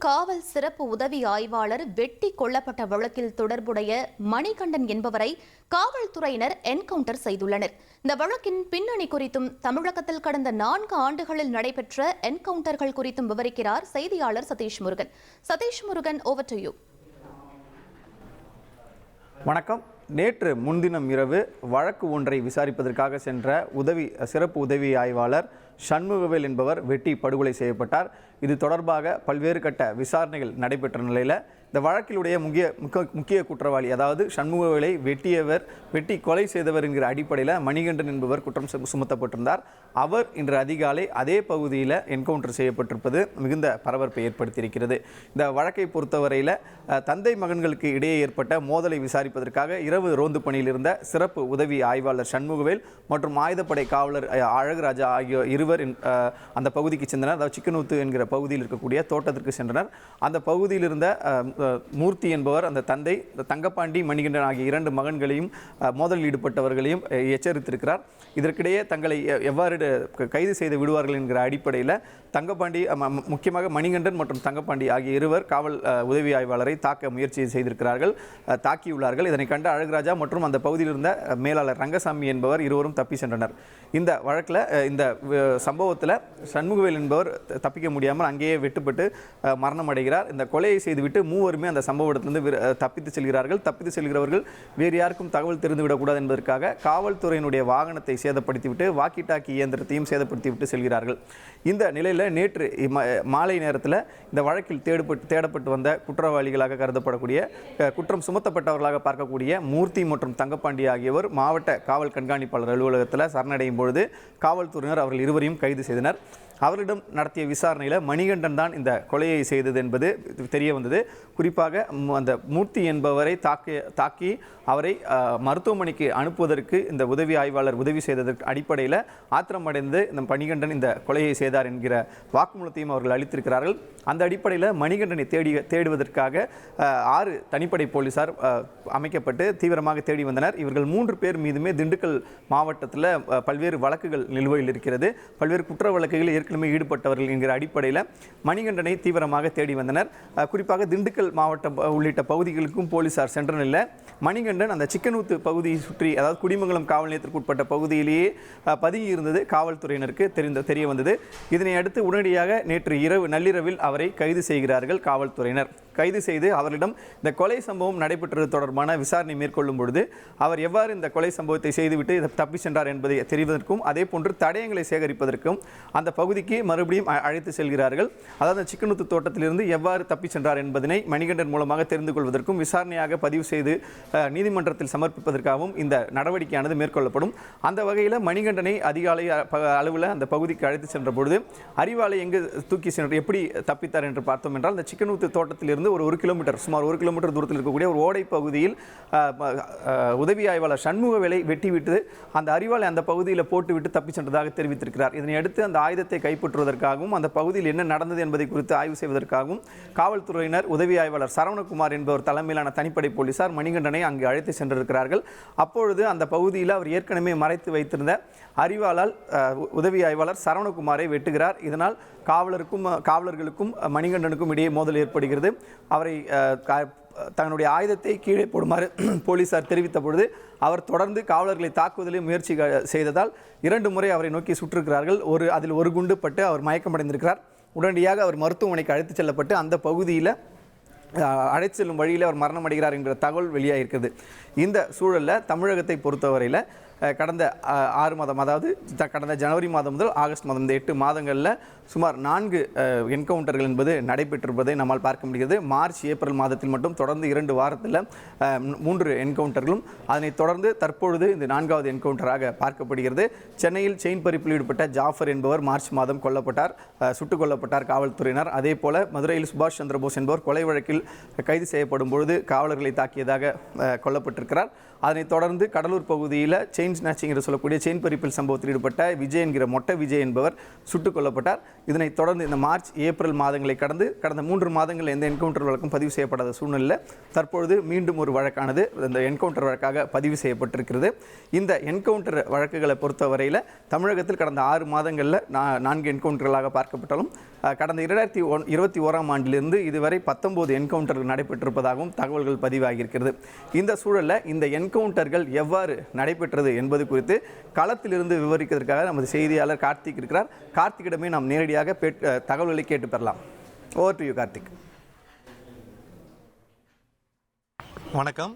காவல் சிறப்பு உதவி ஆய்வாளர் வெட்டி கொல்லப்பட்ட வழக்கில் தொடர்புடைய மணிகண்டன் என்பவரை காவல்துறையினர் என்கவுண்டர் செய்துள்ளனர். இந்த வழக்கின் பின்னணி குறித்தும் தமிழகத்தில் கடந்த 4 ஆண்டுகளில் நடைபெற்ற என்கவுண்டர்கள் குறித்தும் விவரிக்கிறார் செய்தியாளர் Sathish Murugan. Sathish Murugan, over to you. வணக்கம். நேற்று முன்தினம் இரவு வழக்கு ஒன்றை விசாரிப்பதற்காக சென்ற சிறப்பு உதவி ஆய்வாளர் சண்முகவேல் என்பவர் வெட்டி படுகொலை செய்யப்பட்டார். இது தொடர்பாக பல்வேறு கட்ட விசாரணைகள் நடைபெற்ற நிலையில் இந்த வழக்கிலுடைய முக்கிய குற்றவாளி, அதாவது சண்முகவேலை வெட்டி கொலை செய்தவர் என்கிற அடிப்படையில் மணிகண்டன் என்பவர் குற்றம் சுமத்தப்பட்டிருந்தார். அவர் இன்று அதிகாலை அதே பகுதியில் என்கவுண்டர் செய்யப்பட்டிருப்பது மிகுந்த பரபரப்பை ஏற்படுத்தியிருக்கிறது. இந்த வழக்கை பொறுத்தவரையில் தந்தை மகன்களுக்கு இடையே ஏற்பட்ட மோதலை விசாரிப்பதற்காக இரவு ரோந்து பணியில் இருந்த சிறப்பு உதவி ஆய்வாளர் சண்முகவேல் மற்றும் ஆயுதப்படை காவலர் அழகுராஜா ஆகிய இருவர் அந்த பகுதிக்கு சென்றனர். அதாவது சிக்கனூத்து என்கிற பகுதியில் இருக்கக்கூடிய தோட்டத்திற்கு சென்றனர். அந்த பகுதியில் இருந்த மூர்த்தி என்பவர் அந்த தந்தை தங்கப்பாண்டி, மணிகண்டன் ஆகிய 2 மகன்களையும் மோதலில் ஈடுபட்டவர்களையும் எச்சரித்திருக்கிறார். இதற்கிடையே தங்களை எவ்வாறு கைது செய்து விடுவார்கள் என்கிற அடிப்படையில் தங்கப்பாண்டி, முக்கியமாக மணிகண்டன் மற்றும் தங்கப்பாண்டி ஆகிய இருவர் காவல் உதவி ஆய்வாளரை தாக்க முயற்சி செய்திருக்கிறார்கள், தாக்கியுள்ளார்கள். இதனை கண்ட அழகுராஜா மற்றும் அந்த பகுதியில் இருந்த மேலாளர் ரங்கசாமி என்பவர் இருவரும் தப்பி சென்றனர். இந்த வழக்கில் இந்த சம்பவத்தில் சண்முகவேல் என்பவர் தப்பிக்க முடியாமல் அங்கேயே வெட்டுப்பட்டு மரணம் அடைகிறார். இந்த கொலையை செய்துவிட்டு மூவருமே அந்த சம்பவ இடத்திலிருந்து தப்பித்து செல்கிறார்கள். தப்பித்து செல்கிறவர்கள் வேறு யாருக்கும் தகவல் தெரிந்துவிடக்கூடாது என்பதற்காக காவல்துறையினுடைய வாகனத்தை சேதப்படுத்திவிட்டு வாக்கி டாக்கி இயந்திரத்தையும் சேதப்படுத்திவிட்டு செல்கிறார்கள். இந்த நிலையில் நேற்று மாலை நேரத்தில் இந்த வழக்கில் தேடப்பட்டு வந்த குற்றவாளிகளாக கருதப்படக்கூடிய, குற்றம் சுமத்தப்பட்டவர்களாக பார்க்கக்கூடிய மூர்த்தி மற்றும் தங்கப்பாண்டி ஆகியோர் மாவட்ட காவல் கண்காணிப்பாளர் அலுவலகத்தில் சரணடையும் பொழுது காவல்துறையினர் அவர்கள் இருவரையும் கைது செய்தனர். அவரிடம் நடத்திய விசாரணையில் மணிகண்டன் தான் இந்த கொலையை செய்தது என்பது தெரிய வந்தது. குறிப்பாக அந்த மூர்த்தி என்பவரை தாக்கி அவரை மருத்துவமனைக்கு அனுப்புவதற்கு இந்த உதவி ஆய்வாளர் உதவி செய்ததற்கு அடிப்படையில் ஆத்திரமடைந்து இந்த மணிகண்டன் இந்த கொலையை செய்தார் என்கிற வாக்குமூலத்தையும் அவர்கள் அளித்திருக்கிறார்கள். அந்த அடிப்படையில் மணிகண்டனை தேடுவதற்காக 6 தனிப்படை போலீசார் அமைக்கப்பட்டு தீவிரமாக தேடி வந்தனர். இவர்கள் 3 பேர் மீதுமே திண்டுக்கல் மாவட்டத்தில் பல்வேறு வழக்குகள் நிலுவையில் இருக்கிறது. பல்வேறு குற்ற வழக்குகளில் ஏற்கனவே ஈடுபட்டவர்கள் என்கிற அடிப்படையில் மணிகண்டனை தீவிரமாக தேடி வந்தனர். குறிப்பாக திண்டுக்கல் மாவட்டம் உள்ளிட்ட பகுதிகளுக்கும் போலீசார் சென்ற நிலையில் மணிகண்டன் அந்த சிக்கனூத்து பகுதியை சுற்றி, அதாவது குடிமங்கலம் காவல் நிலையத்திற்கு உட்பட்ட பகுதியிலேயே பதுங்கி இருந்தது காவல்துறையினருக்கு தெரிய வந்தது. இதனை அடுத்து உடனடியாக நேற்று நள்ளிரவில் அவரை கைது செய்கிறார்கள் காவல்துறையினர். கைது செய்து அவரிடம் இந்த கொலை சம்பவம் நடைபெற்றது தொடர்பான விசாரணை மேற்கொள்ளும் பொழுது அவர் எவ்வாறு இந்த கொலை சம்பவத்தை செய்துவிட்டு தப்பி சென்றார் என்பதை தெரிவதற்கும், அதே போன்று தடயங்களை சேகரிப்பதற்கும் அந்த பகுதிக்கு மறுபடியும் அழைத்து செல்கிறார்கள். அதாவது சிக்கனூத்து தோட்டத்திலிருந்து எவ்வாறு தப்பி சென்றார் என்பதனை மணிகண்டன் மூலமாக தெரிந்து கொள்வதற்கும் விசாரணையாக பதிவு செய்து நீதிமன்றத்தில் சமர்ப்பிப்பதற்காகவும் இந்த நடவடிக்கையானது மேற்கொள்ளப்படும். அந்த வகையில் மணிகண்டனை அதிகாலை அளவில் அந்த பகுதிக்கு அழைத்து சென்ற பொழுது அறிவாலை எங்கு தூக்கி சென்று எப்படி தப்பித்தார் என்று பார்த்தோம் என்றால், இந்த சிக்கனூத்து தோட்டத்திலிருந்து சுமார் 1 கிலோமீட்டர் தூரத்தில் இருக்கக்கூடிய ஒரு ஓடை பகுதியில் உதவி ஆய்வாளர் சண்முகவேலை வெட்டிவிட்டு அந்த அறிவாலை அந்த பகுதியில் போட்டுவிட்டு தப்பி சென்றதாக தெரிவித்திருக்கிறார். இதனை அடுத்து அந்த ஆயுதத்தை கைப்பற்றுவதற்காகவும் அந்த பகுதியில் என்ன நடந்தது என்பதை குறித்து ஆய்வு செய்வதற்காகவும் காவல்துறையினர் உதவி ஆய்வாளர் சரவணகுமார் என்பவர் தலைமையிலான தனிப்படை போலீசார் மணிகண்டனை அங்கு அழைத்து சென்றிருக்கிறார்கள். அப்பொழுது அந்த பகுதியில் அவர் ஏற்கனவே மறைத்து வைத்திருந்த அறிவாளால் உதவி ஆய்வாளர் சரவணகுமாரை வெட்டுகிறார். இதனால் காவலர்களுக்கும் மணிகண்டனுக்கும் இடையே மோதல் ஏற்படுகிறது. அவரை தன்னுடைய ஆயுதத்தை கீழே போடுமாறு போலீசார் தெரிவித்த பொழுது அவர் தொடர்ந்து காவலர்களை தாக்குவதில் முயற்சி செய்ததால் 2 முறை அவரை நோக்கி சுற்றிருக்கிறார்கள். அதில் ஒரு குண்டு பட்டு அவர் மயக்கமடைந்திருக்கிறார். உடனடியாக அவர் மருத்துவமனைக்கு அழைத்து செல்லப்பட்டு அந்த பகுதியில் அழைத்து செல்லும் வழியில் அவர் மரணம் அடைகிறார் என்கிற தகவல் வெளியாகிருக்கிறது. இந்த சூழலில் தமிழகத்தை பொறுத்தவரையில் கடந்த 6 மாதம், அதாவது கடந்த ஜனவரி மாதம் முதல் ஆகஸ்ட் மாதம், இந்த 8 மாதங்களில் சுமார் 4 என்கவுண்டர்கள் என்பது நடைபெற்றிருப்பதை நம்மால் பார்க்க முடிகிறது. மார்ச், ஏப்ரல் மாதத்தில் மட்டும் தொடர்ந்து 2 வாரத்தில் 3 என்கவுண்டர்களும், அதனைத் தொடர்ந்து தற்பொழுது இந்த 4வது என்கவுண்டராக பார்க்கப்படுகிறது. சென்னையில் செயின் பறிப்பில் ஈடுபட்ட ஜாஃபர் என்பவர் மார்ச் மாதம் சுட்டுக் கொல்லப்பட்டார் காவல்துறையினர். அதே போல மதுரையில் சுபாஷ் சந்திரபோஸ் என்பவர் கொலை வழக்கில் கைது செய்யப்படும் பொழுது காவலர்களை தாக்கியதாக கொல்லப்பட்டிருக்கிறார். அதனைத் தொடர்ந்து கடலூர் பகுதியில் செயின் ஸ்நாச்சிங் என்று சொல்லக்கூடிய செயின் பறிப்பில் சம்பவத்தில் ஈடுபட்ட விஜய் என்கிற மொட்டை விஜய் என்பவர் சுட்டுக் கொல்லப்பட்டார். இதனைத் தொடர்ந்து இந்த மார்ச் ஏப்ரல் மாதங்களை கடந்த 3 மாதங்கள் எந்த என்கவுண்டர் வழக்கும் பதிவு செய்யப்படாத சூழ்நிலையில் தற்பொழுது மீண்டும் ஒரு வழக்கானது இந்த என்கவுண்டர் வழக்காக பதிவு செய்யப்பட்டிருக்கிறது. இந்த என்கவுண்டர் வழக்குகளை பொறுத்தவரையில் தமிழகத்தில் கடந்த 6 மாதங்களில் 4 என்கவுண்டர்களாக பார்க்கப்பட்டாலும் கடந்த 2021ஆம் ஆண்டிலிருந்து இதுவரை 19 என்கவுண்டர்கள் நடைபெற்றிருப்பதாகவும் தகவல்கள் பதிவாகியிருக்கிறது. இந்த சூழலில் இந்த என்கவுண்டர்கள் எவ்வாறு நடைபெற்றது என்பது குறித்து களத்திலிருந்து விவரிப்பதற்காக நமது செய்தியாளர் கார்த்திக் இருக்கிறார். கார்த்திக்கிடமே நாம் நேரடியாக தகவல்களை கேட்டு பெறலாம். Over to you Karthik. வணக்கம்.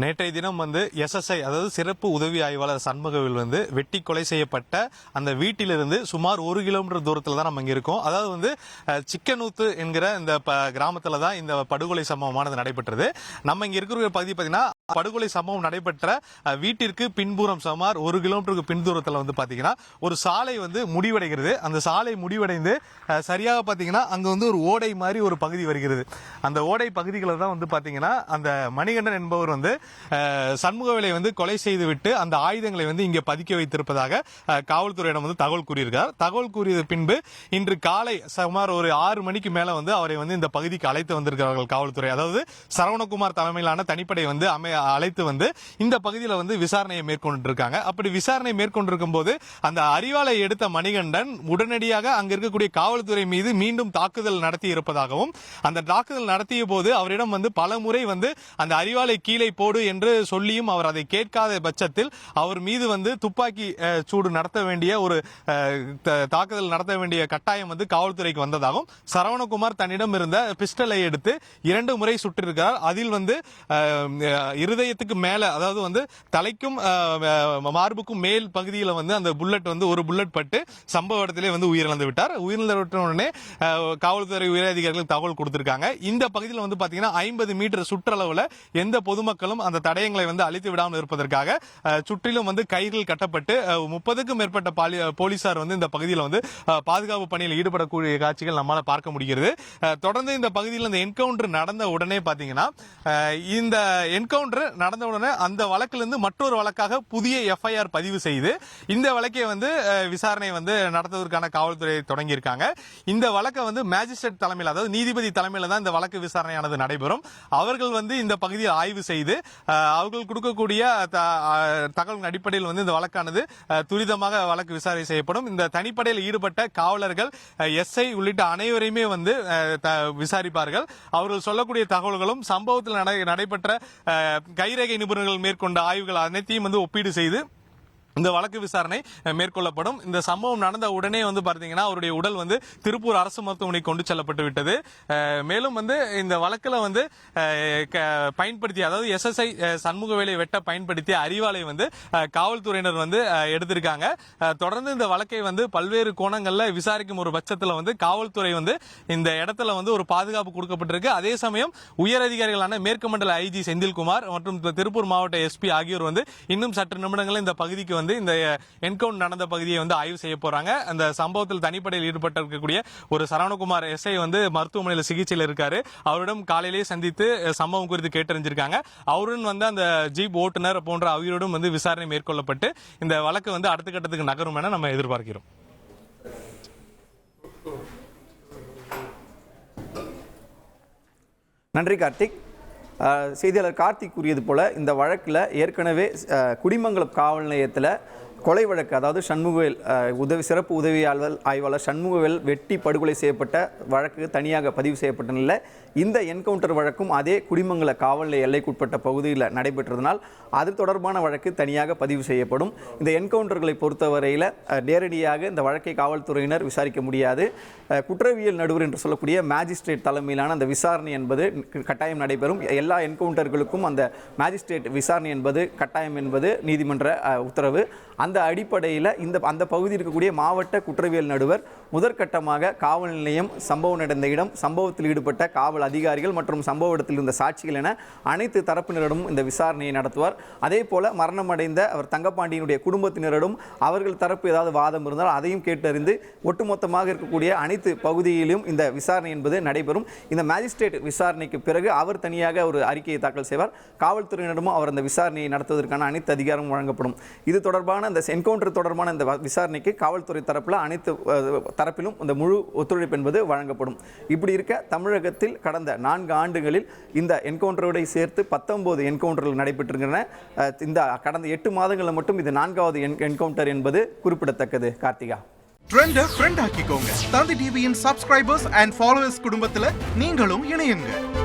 நேற்றைய தினம் எஸ்எஸ்ஐ அதாவது சிறப்பு உதவி ஆய்வாளர் சண்முகவேல் வெட்டி கொலை செய்யப்பட்ட அந்த வீட்டிலிருந்து சுமார் 1 கிலோமீட்டர் தூரத்தில் தான் நம்ம இங்கே இருக்கோம். அதாவது சிக்கனூத்து என்கிற இந்த கிராமத்தில் தான் இந்த படுகொலை சம்பவமானது நடைபெற்றது. நம்ம இங்கே இருக்கிற பகுதி பார்த்தீங்கன்னா படுகொலை சம்பவம் நடைபெற்ற வீட்டிற்கு பின்புறம் சுமார் 1 கிலோமீட்டருக்கு பின் தூரத்தில் பார்த்தீங்கன்னா ஒரு சாலை முடிவடைகிறது. அந்த சாலை முடிவடைந்து சரியாக பார்த்தீங்கன்னா அங்கே ஒரு ஓடை மாதிரி ஒரு பகுதி வருகிறது. அந்த ஓடை பகுதிகளில் தான் பார்த்தீங்கன்னா அந்த மணிகண்டன் என்பவர் சண்முகவேலை கொலை செய்துவிட்டு அந்த ஆயுதங்களை இங்கே பதுக்கி வைத்திருப்பதாக காவல்துறையிடம் தகவல் கூறியிருக்கார். தகவல் கூறிய பின்பு இன்று காலை சுமார் ஒரு 6 மணிக்கு மேல அவரை இந்த பகுதிக்கு அழைத்து வந்திருக்கிறார்கள் காவல்துறை. அதாவது சரவணகுமார் தலைமையிலான தனிப்படை அழைத்து இந்த பகுதியில் விசாரணையை மேற்கொண்டிருக்காங்க. அப்படி விசாரணை மேற்கொண்டிருக்கும் போது அந்த அறிவாளை எடுத்த மணிகண்டன் உடனடியாக அங்க இருக்கக்கூடிய காவல்துறை மீது மீண்டும் தாக்குதல் நடத்தி இருப்பதாகவும் அந்த தாக்குதல் நடத்திய போது அவரிடம் பல முறை அந்த அறிவாளை கீழே போடு என்று சொல்லியும் அவர் அதை கேட்காத பட்சத்தில் அவர் மீது துப்பாக்கி சூடு நடத்த வேண்டிய ஒரு தாக்குதல் நடத்த வேண்டிய கட்டாயம் காவல்துறைக்கு வந்ததாகவும் சரவணகுமார் தன்னிடம் இருந்த பிஸ்டலை எடுத்து 2 முறை சுட்டிருக்கிறார். அதில் இருதயத்துக்கு மேல அதாவது தலைக்கும் மார்புக்கும் மேல் பகுதியில் அந்த புல்லட் ஒரு புல்லட் பட்டு சம்பவ இடத்திலே உயிரிழந்து விட்டார். உயிரிழந்த உடனே காவல்துறை உயரதிகாரிகள் தகவல் கொடுத்திருக்காங்க. இந்த பகுதியில் பாத்தீங்கன்னா 50 மீட்டர் சுற்றளவுல எந்த பொதுமக்களும் அந்த தடயங்களை அழித்து விடாமல் இருப்பதற்காக சுற்றிலும் கயிறுகள் கட்டப்பட்டு 30க்கும் மேற்பட்ட போலீசார் இந்த பகுதியில் பாதுகாப்பு பணியில் ஈடுபடக்கூடிய காட்சிகள் நம்மால பார்க்க முடிகிறது. தொடர்ந்து இந்த பகுதியில் இந்த என்கவுண்டர் நடந்த உடனே பாத்தீங்கன்னா இந்த என்கவுண்டர் நடந்த உடனே அந்த வழக்கிலிருந்து மற்றொரு வழக்காக புதிய எஃப்ஐஆர் பதிவு செய்து இந்த வழக்கை விசாரணை நடத்துவதற்கான காவல்துறை தொடங்கி இருக்காங்க. இந்த வழக்கை மேஜிஸ்ட்ரேட் தலைமையில் அதாவது நீதிபதி தலைமையில் தான் இந்த வழக்கு விசாரணையானது நடைபெறும். அவர்கள் இந்த பகுதியில் ஆய்வு செய்து அவர்கள் கொடுக்கக்கூடிய தகவலின் அடிப்படையில் இந்த வழக்கானது துரிதமாக வழக்கு விசாரணை செய்யப்படும். இந்த தனிப்படையில் ஈடுபட்ட காவலர்கள் எஸ்ஐ உள்ளிட்ட அனைவரையுமே விசாரிப்பார்கள். அவர்கள் சொல்லக்கூடிய தகவல்களும் சம்பவத்தில் நடைபெற்ற கைரேகை நிபுணர்கள் மேற்கொண்ட ஆய்வுகள் அனைத்தையும் ஒப்பீடு செய்து இந்த வழக்கு விசாரணை மேற்கொள்ளப்படும். இந்த சம்பவம் நடந்த உடனே பாத்தீங்கன்னா அவருடைய உடல் திருப்பூர் அரசு மருத்துவமனை கொண்டு செல்லப்பட்டு விட்டது. மேலும் இந்த வழக்கில் பயன்படுத்திய அதாவது எஸ்எஸ்ஐ சண்முகவேலை வெட்ட பயன்படுத்திய அறிவாலை காவல்துறையினர் எடுத்திருக்காங்க. தொடர்ந்து இந்த வழக்கை பல்வேறு கோணங்கள்ல விசாரிக்கும் ஒரு பட்சத்தில் காவல்துறை இந்த இடத்துல ஒரு பாதுகாப்பு கொடுக்கப்பட்டிருக்கு. அதே சமயம் உயர் அதிகாரிகளான மேற்கு மண்டல ஐஜி செந்தில்குமார் மற்றும் திருப்பூர் மாவட்ட எஸ்பி ஆகியோர் இன்னும் சற்று நிமிடங்கள் இந்த பகுதிக்கு இந்த என்கவுண்டர் நடந்த பகுதியை ஆய்வு செய்ய போறாங்க. அந்த சம்பவத்தில் தனிப்படையில் ஈடுபட்டிருக்கக்கூடிய ஒரு சரவணகுமார் எஸ்ஐ மருத்துவமனையில் சிகிச்சையில் இருக்காரு. அவரிடம் காலையிலேயே சந்தித்து சம்பவம் குறித்து கேட்டறிஞ்சிருக்காங்க. அவருடன் அந்த ஜீப் ஓட்டுநர் போன்ற அவரோடும் விசாரணை மேற்கொள்ளப்பட்டு இந்த வழக்கு அடுத்த கட்டத்துக்கு நகரும் என நம்ம எதிர்பார்க்கிறோம். நன்றி கார்த்திக். செய்தியாளர் கார்த்திக் கூறியது போல இந்த வழக்கில் ஏற்கனவே குடிமங்கலம் காவல் நிலையத்தில் கொலை வழக்கு அதாவது சண்முகவேல் சிறப்பு உதவி ஆய்வாளர் சண்முகவேல் வெட்டி படுகொலை செய்யப்பட்ட வழக்கு தனியாக பதிவு செய்யப்பட்ட நிலையில் இந்த என்கவுண்டர் வழக்கும் அதே குடிமங்கல காவல் நிலைய எல்லைக்குட்பட்ட பகுதியில் நடைபெற்றதனால் அது தொடர்பான வழக்கு தனியாக பதிவு செய்யப்படும். இந்த என்கவுண்டர்களை பொறுத்தவரையில் நேரடியாக இந்த வழக்கை காவல்துறையினர் விசாரிக்க முடியாது. குற்றவியல் நடுவர் என்று சொல்லக்கூடிய மேஜிஸ்ட்ரேட் தலைமையிலான அந்த விசாரணை என்பது கட்டாயம் நடைபெறும். எல்லா என்கவுண்டர்களுக்கும் அந்த மேஜிஸ்ட்ரேட் விசாரணை என்பது கட்டாயம் என்பது நீதிமன்ற உத்தரவு. அந்த அடிப்படையில் அந்த பகுதியில் இருக்கக்கூடிய மாவட்ட குற்றவியல் நடுவர் முதற்கட்டமாக காவல் நிலையம், சம்பவம் நடந்த இடம், சம்பவத்தில் ஈடுபட்ட காவல் அதிகாரிகள் மற்றும் சம்பவ இடத்தில் இருந்த சாட்சிகள் என அனைத்து தரப்பினரிடமும் இந்த விசாரணையை நடத்துவார். அதே போல மரணமடைந்த அவர் தங்கப்பாண்டியினுடைய குடும்பத்தினரிடம் அவர்கள் தரப்பு ஏதாவது வாதம் இருந்தால் அதையும் கேட்டறிந்து ஒட்டுமொத்தமாக இருக்கக்கூடிய அனைத்து பகுதியிலும் இந்த விசாரணை என்பது நடைபெறும். இந்த மேஜிஸ்ட்ரேட் விசாரணைக்கு பிறகு அவர் தனியாக ஒரு அறிக்கையை தாக்கல் செய்வார். காவல்துறையினரிடமும் அவர் அந்த விசாரணையை நடத்துவதற்கான அனைத்து அதிகாரமும் வழங்கப்படும். இது தொடர்பான இந்த என்கவுண்டர் தொடர்பான இந்த விசாரணைக்கு காவல்துறை தரப்பில் அனைத்து தரப்பிலும் இந்த முழு ஒத்துழைப்பு என்பது வழங்கப்படும். இப்படி இருக்க தமிழகத்தில் கடந்த 4 ஆண்டுகளில் இந்த என்கவுண்டரோடு சேர்த்து 19 என்கவுண்டர்கள் நடைபெற்றிருக்கின்றன. இந்த கடந்த 8 மாதங்களில் மட்டும் இது 4வது என்கவுண்டர் என்பது குறிப்பிடத்தக்கது. கார்த்திகா, ட்ரெண்டை ஃப்ரெண்ட் ஆக்கிக்கோங்க. தந்தி டிவியின் சப்ஸ்கிரைபர்ஸ் அண்ட் ஃபாலோவர்ஸ் குடும்பத்தில் நீங்களும் இணையுங்க.